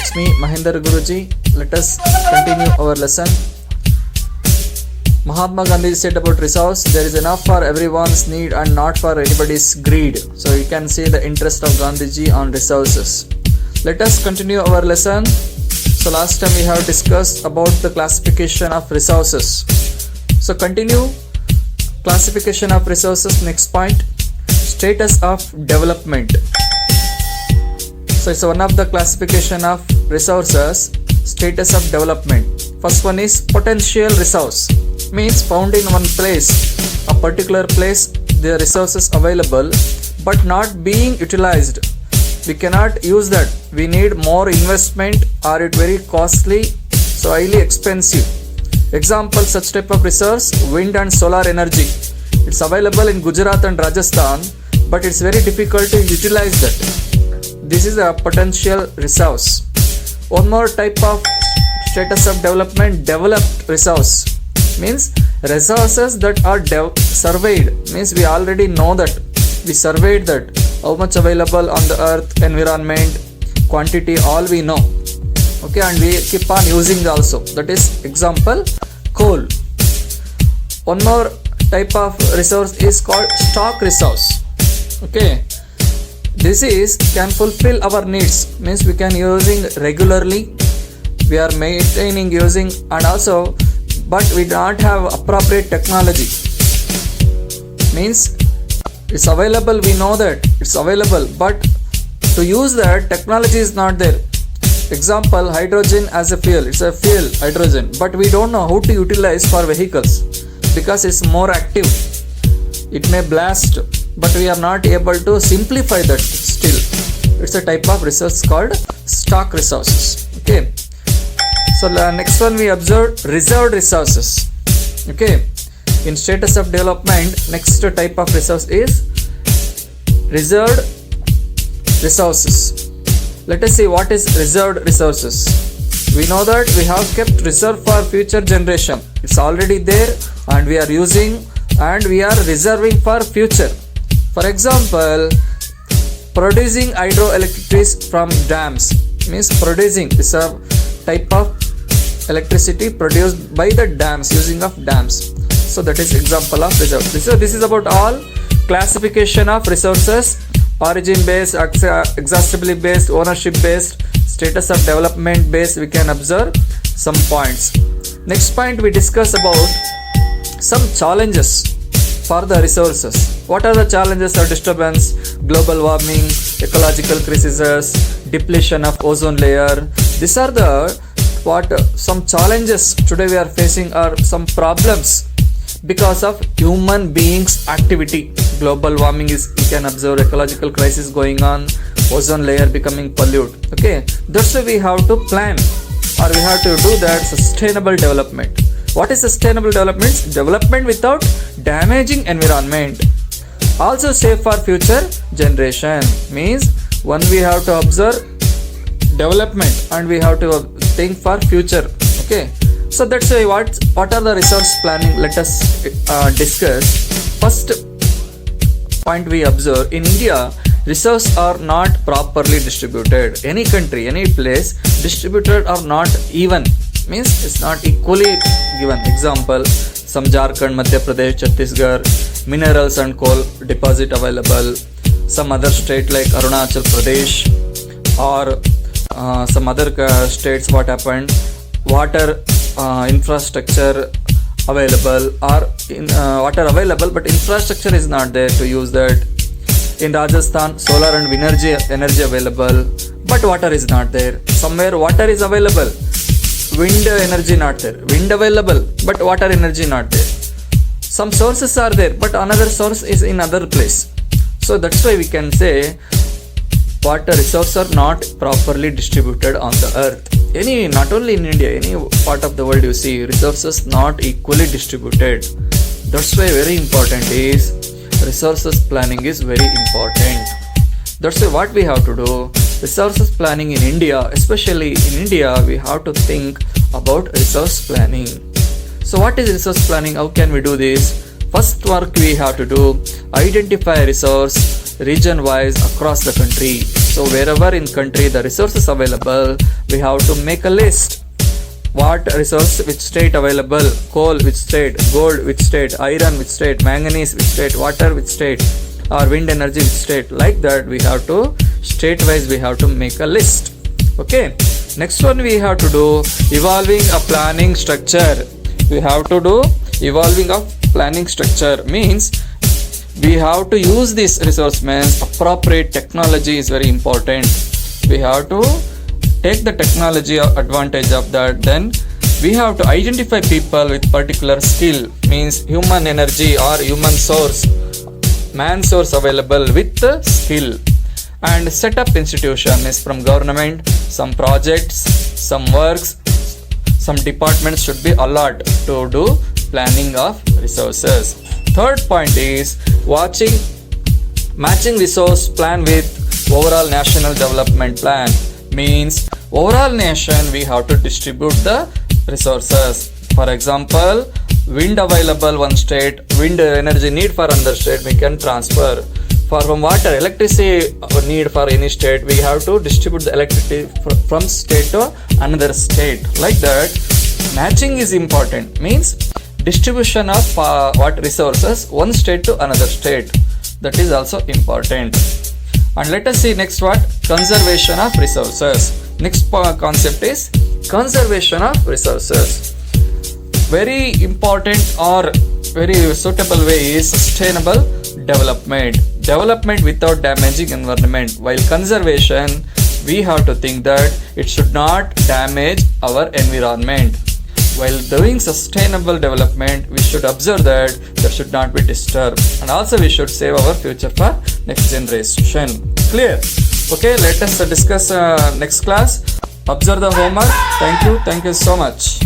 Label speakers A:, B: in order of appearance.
A: It's me, Mahendra Guruji. Let us continue our lesson. Mahatma Gandhi said about resource, there is enough for everyone's need and not for anybody's greed. So you can see the interest of Gandhiji on resources. Let us continue our lesson. So last time we have discussed about the classification of resources. So continue classification of resources. Next point, status of development. So it's one of the classification of resources, status of development. First one is potential resource. Means found in one place, a particular place, the resources available but not being utilized. We cannot use that. We need more investment or it very costly, so highly expensive. Example, such type of resource, wind and solar energy. It's available in Gujarat and Rajasthan, but it's very difficult to utilize that. This is a potential resource. One more type of status of development, developed resource. Means resources that are surveyed. Means we already know that. We surveyed that. How much available on the earth, environment, quantity, all we know. Okay, and we keep on using also. That is example, coal. One more type of resource is called stock resource. Okay, this is can fulfill our needs. Means we can using regularly. We are maintaining using and also, but we do not have appropriate technology. Means it's available, we know that it's available, but to use that technology is not there. Example, hydrogen as a fuel. It's a fuel, hydrogen, but we don't know how to utilize for vehicles because it's more active. It may blast, but we are not able to simplify that still. It's a type of resource called stock resources. Okay. So next one we observe reserved resources. Okay, in status of development, next type of resource is reserved resources. Let us see what is reserved resources. We know that we have kept reserve for future generation. It's already there and we are using and we are reserving for future. For example, producing hydroelectricity from dams. Means producing is a type of electricity produced by the dams, using of dams. So that is example of reserve. This is about all classification of resources: origin based, exhaustively based, ownership based, status of development based. We can observe some points. Next point we discuss about some challenges for the resources. What are the challenges of disturbance? Global warming, ecological crises, depletion of ozone layer. These are the some challenges today we are facing, are some problems because of human beings activity. Global warming is, we can observe ecological crisis going on, ozone layer becoming polluted. Okay, that's why we have to plan or we have to do that sustainable development. What is sustainable development? Development without damaging environment, also safe for future generation. Means one, we have to observe development and we have to think for future. Okay, so that's why what are the resource planning? Let us discuss. First point we observe, in India resources are not properly distributed. Any country, any place, distributed or not even. Means it's not equally given. Example, some Jharkhand, Madhya Pradesh, Chhattisgarh, minerals and coal deposit available. Some other state like Arunachal Pradesh or some other states, what happened, water infrastructure available or water available but infrastructure is not there to use that. In Rajasthan, solar and wind energy available but water is not there. Somewhere water is available, wind energy not there. Wind available but water energy not there. Some sources are there but another source is in other place. So that's why we can say water resources are not properly distributed on the earth. Not only in India, any part of the world you see resources not equally distributed. That's why very important is resources planning is very important. That's why what we have to do, resources planning in India, especially in India, we have to think about resource planning. So what is resource planning? How can we do this? First work we have to do, identify resource, region wise across the country. So wherever in country the resources available, we have to make a list. What resource which state available, coal which state, gold which state, iron which state, manganese which state, water which state, or wind energy which state. Like that we have to state wise we have to make a list. Okay, next one we have to do evolving a planning structure. We have to do evolving of planning structure, means we have to use this resource, means appropriate technology is very important. We have to take the technology advantage of that. Then we have to identify people with particular skill, means human energy or human source, man source available with the skill, and set up institution is from government, some projects, some works, some departments should be allowed to do planning of resources. Third point is matching resource plan with overall national development plan, means overall nation we have to distribute the resources. For example, wind available one state, wind energy need for another state we can transfer. From water, electricity need for any state, we have to distribute the electricity from state to another state. Like that, matching is important, means distribution of what resources one state to another state, that is also important. And let us see next what, conservation of resources. Next concept is conservation of resources. Very important or very suitable way is sustainable development without damaging environment. While conservation, we have to think that it should not damage our environment. While doing sustainable development, we should observe that there should not be disturbed, and also we should save our future for next generation. Clear? Okay, let us discuss next class. Observe the homework. Thank you so much.